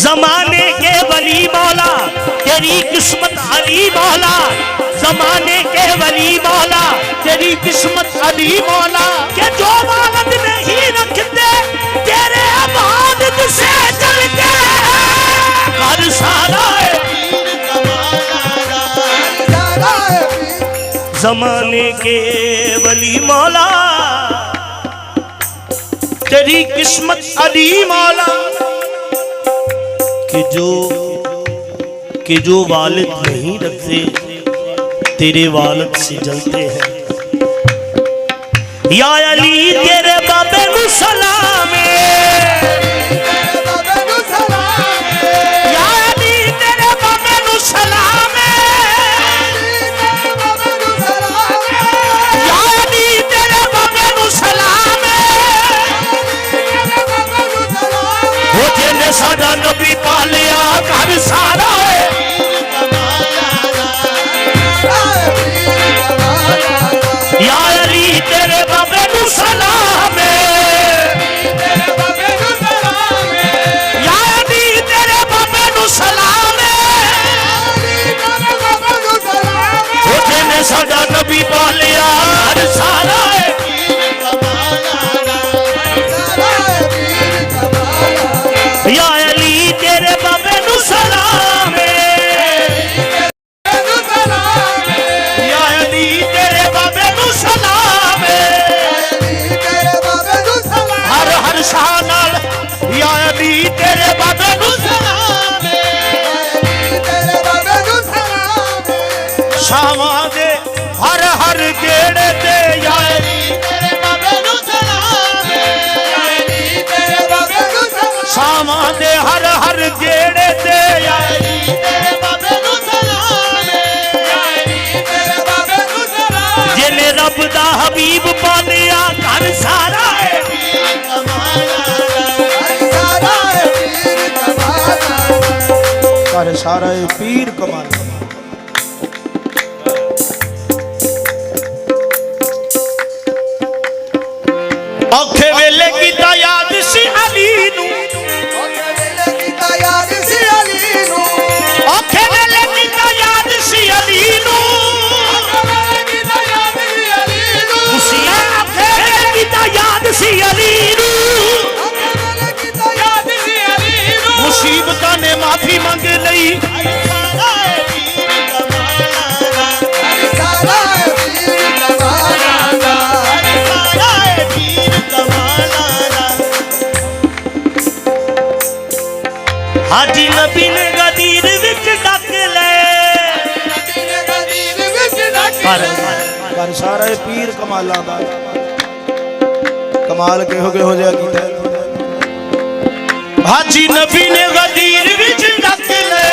जमाने के वली मौला तेरी किस्मत अली मौला, जमाने के वली मौला तेरी किस्मत अली मौला, के जो मानत नहीं रखते तेरे इबादत से चलते कर सारा जमाने के वली मौला तेरी किस्मत अली मौला, कि जो वालिद नहीं रखते तेरे वालिद से जलते हैं। या अली तेरे बाबे नु सलाम है, या अली तेरे बाबे नु सलाम है, या अली तेरे बाबे नु सलाम है, वो जिन्हें सादा नबी पालिया कर सारा है। या अली तेरे बाबे नु सलाम है, या अली तेरे बाबे नु सलाम है, वो जिन्हें सादा नबी पालिया कर सारा है। या अली तेरे बाबे नु सलाम है, या अली तेरे बाबे नु सलाम है, हर हर शाह नाल या अली तेरे बाबे नु सलाम है। शावां दे हर हर गेड़े ते या अली तेरे बाबे नु सलाम है, शावां दे हर हर गेड़े ते या अली तेरे बाबे नु सलाम है, जिन्हें रब दा हबीब पालिया कर सारा है। कर सारा है पीर कमाल। औखे वेले की याद सी अली नू, औखे वेले की याद सी अली नू, औखे वेले की याद सी अली नू, मुसीबतां ने माफी मंग लई। हाजी नबी ने गदीर विच डक ले, पर सारा पीर कमालां दा कमाल किहो हो जा कीता। हाजी नबी ने गदीर विच डक ले,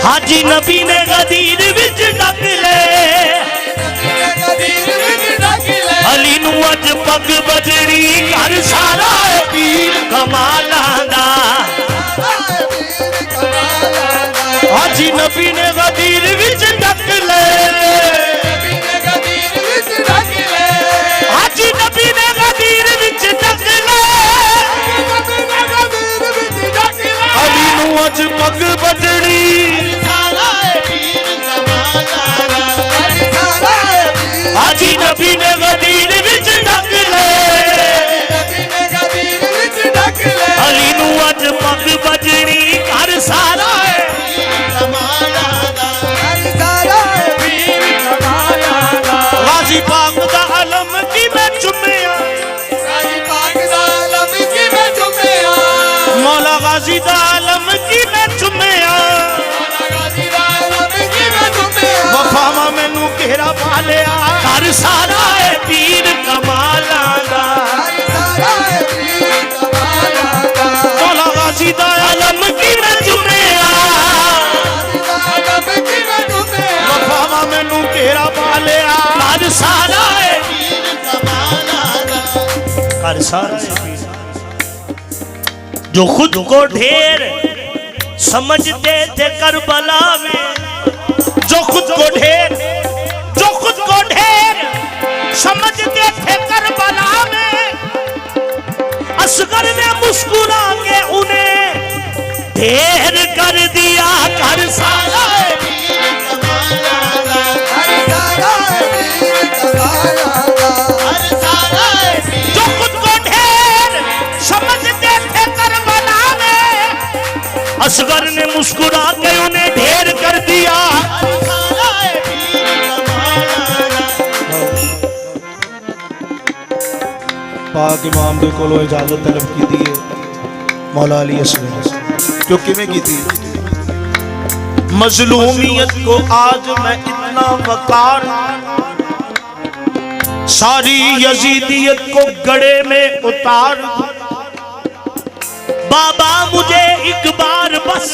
हाजी नबी ने गदीर विच डक ले, अली नू अज पग बजड़ी कर सारा पीर कमालां दा। हाजी नबी ने गदीर विच डक ले, हाजी नबी ने गदीर विच डक ले, अली नू अज पग बजड़ी। हाजी नबी ने गदीर विच डक ले, अली नू अज पग बजड़ी कर सारा है। गाजी पाक दा अलम की मैं चुमिया, मौला गाजी दा अलम की मैं चुमिया, वफावा मैनू घेरा पा लिया कर सारा है पीर कमालां दा। मौला गाजी दा अलम की मैं चुमिया, वफावा मैनू घेरा पा लिया कर सारा है कर सारा है। जो खुद को ढेर समझते थे करबला में, जो खुद को ढेर समझते थे करबला में, पाक इमाम दे कोलों इजाजत तलब की दी है मौला अली असगर क्यों किमें की थी। मजलूमियत को आज मैं इतना वकार, सारी यजीदियत को गड़े में उतार। बाबा मुझे एक बार बस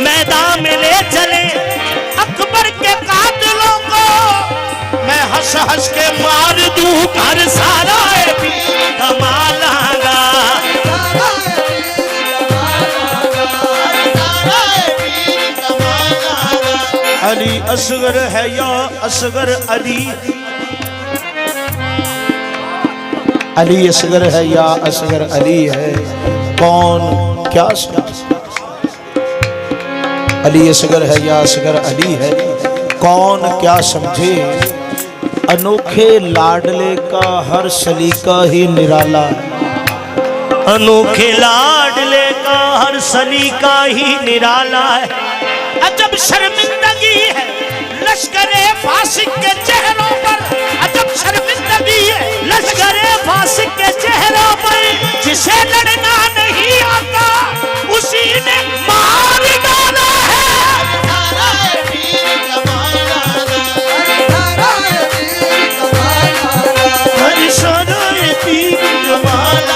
मैदान में ले चले, अकबर के कातिलों को मैं हंस हंस के मार दूं। हर सारा भी कमालागा, अली असगर है या असगर अली, अली असगर है या असगर अली है, कौन क्या अली असगर है या असगर अली है, कौन क्या समझे। अनोखे लाडले का हर सलीका ही निराला, अनोखे लाडले का हर सलीका ही निराला है। अजब शर्मिंदगी है लश्करे फासिक के चेहरों पर, अजब शर्मिंदगी है लश्करे फासिक के चेहरों पर। जिसे लड़ना नहीं आता उसी ने मार डाला है। हर सारा पीर कमाला,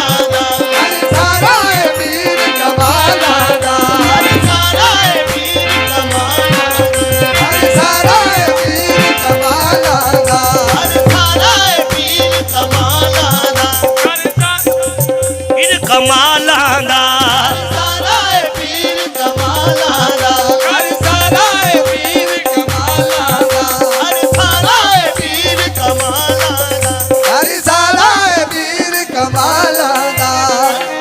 कमालाना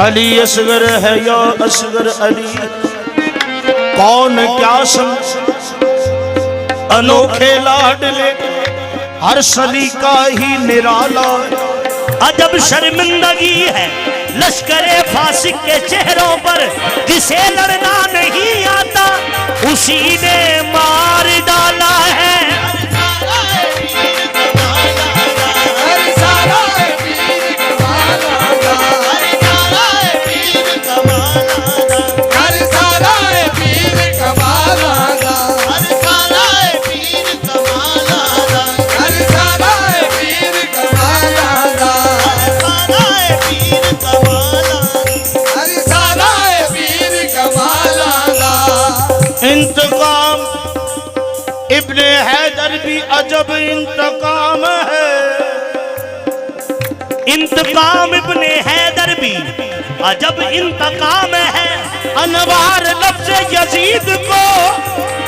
अली असगर है या असगर अली, कौन क्या समझ। अनोखे लाडले हर सलीका ही निराला, अजब शर्मिंदगी है लश्करे फासिक के चेहरों पर। जिसे लड़ना नहीं आता उसी ने मार डाला है। इंतकाम इब्ने हैदर भी अजब इंतकाम है, इंतकाम इब्ने हैदर भी अजब इंतकाम है। अनवार लफ्ज़ यजीद को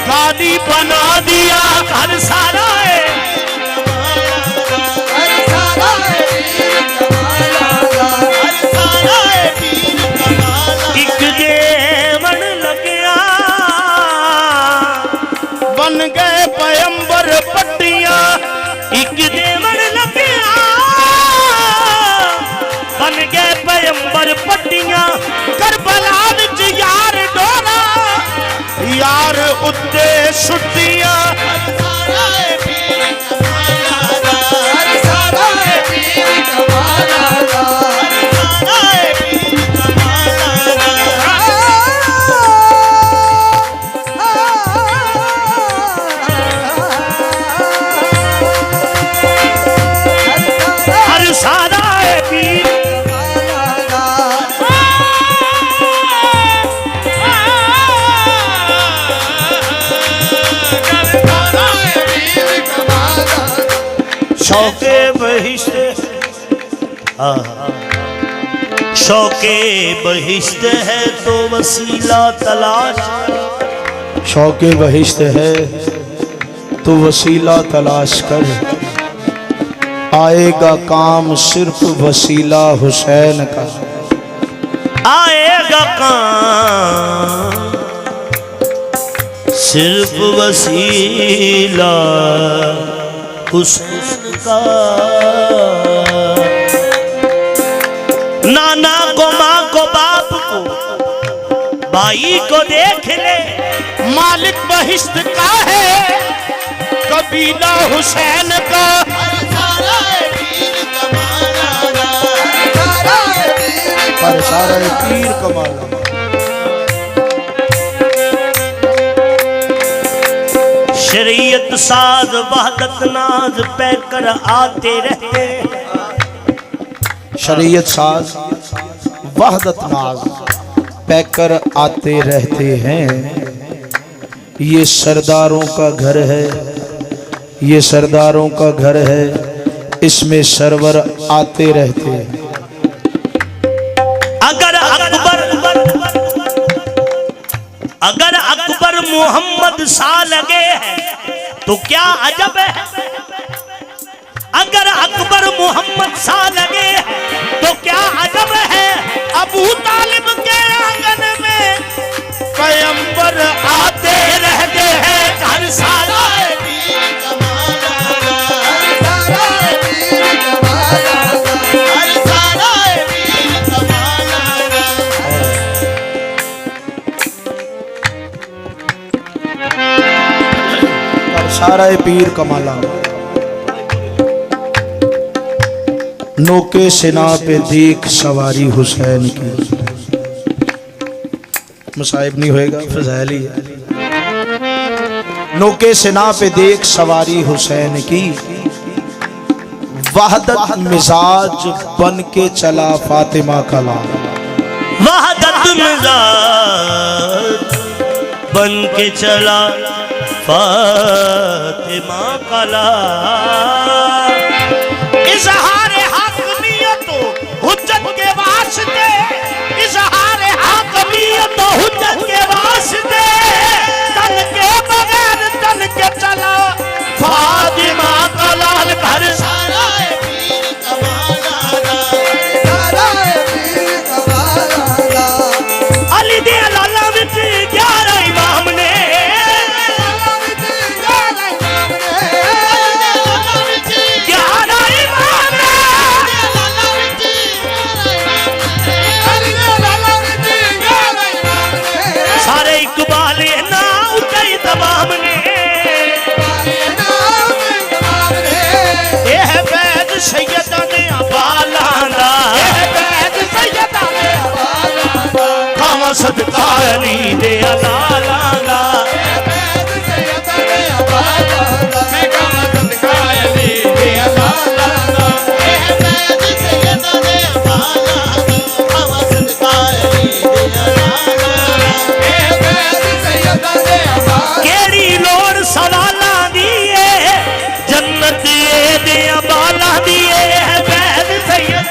गाली बना दिया। हर सारा एक जेवन लगिया, बन गए पैगंबर पट्टियां। एक जेवन लगिया बन गए पैगंबर पट्टियां। करबला विच यार डोला, यार उत्ते सुट्टियां। शौके बहिश्त, शौके बहिश्त है तो वसीला तलाश। शौके बहिश्त है तो वसीला तलाश कर। आएगा काम सिर्फ वसीला हुसैन का, आएगा काम सिर्फ वसीला हुसैन का। नाना को, माँ को, बाप को, भाई को देख ले, मालिक बहिश्त का है कबीला हुसैन का। सारे पीर कमाल। शरीयत साज वहदत नाज पैकर आते रहते, शरीयत साज वहदत नाज पैकर आते रहते हैं। ये सरदारों का घर है, ये सरदारों का घर है, इसमें सरवर आते रहते हैं। अगर अकबर मोहम्मद सा लगे हैं तो क्या अजब है। अगर अकबर मोहम्मद सा लगे हैं तो क्या अजब है। अबू तालिब के आंगन में पैगंबर आते रहते हैं। हर साल सारा पीर कमाला। नोके सिना पे देख सवारी हुसैन की। मुसाहिब नहीं होएगा, फज़ैल ही है। नोके सिना पे देख सवारी हुसैन की, वहदत मिजाज बन के चला फातिमा का लाल। वहदत मिजाज बन के चला फातिमा का लाल। इज़हार हक़नियत हुज्जत के वास्ते, इज़हार हक़नियत हुज्जत के वास्ते, तन के बगैर तन के चला फातिमा का लाल। घर सारा पीर कमाला, अली दे लाला विच 11 इमाम ने, सदका अली दे लाला। केड़ी लोड़ सवाला दिए जन्नत दे बाला दिए बैद सैयद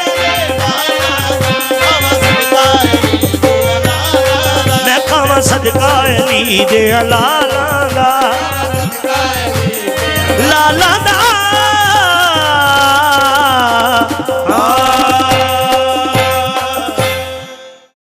सदका अली दे लाला लाला दा।